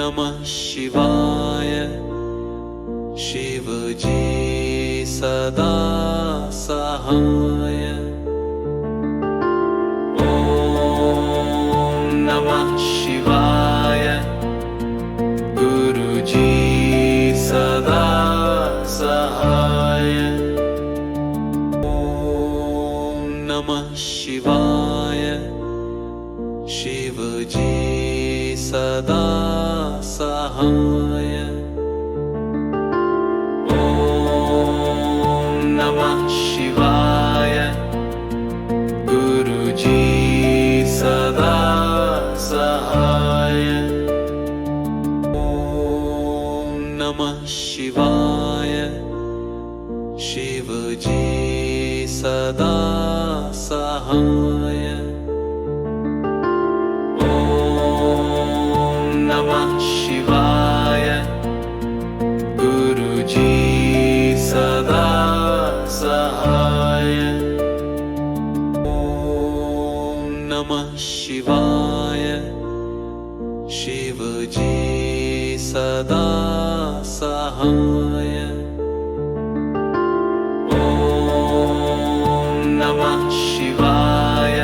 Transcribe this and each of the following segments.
नमः शिवाय शिवजी सदा सहाय ॐ नमः शिवाय गुरुजी सदा सहाय ॐ नमः शिवाय शिवजी सदा सहाय ॐ नमः शिवाय गुरुजी सदा सहाय ॐ नमः शिवाय शिवजी सदा सहाय ॐ नमः शिवाय गुरुजी सदा सहाय ॐ नमः शिवाय शिवजी सदा सहाय ॐ नमः शिवाय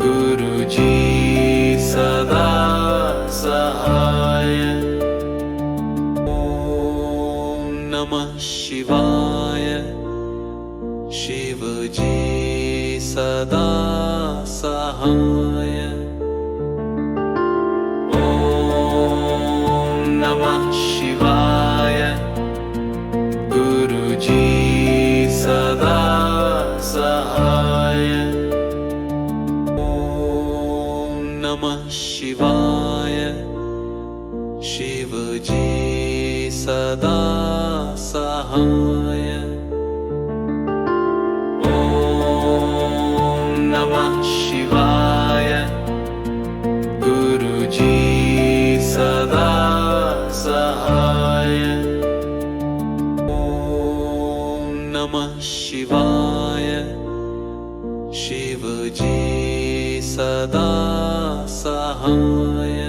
गुरुजी सदा सहाय ॐ नमः शिवाय शिवजी सदा सहाय ॐ नमः शिवाय गुरुजी सदा सहाय ॐ नमः शिवाय शिवजी सदा सहाय ॐ नमः शिवाय गुरुजी सदा सहाय ॐ नमः शिवाय शिवजी सदा सहाय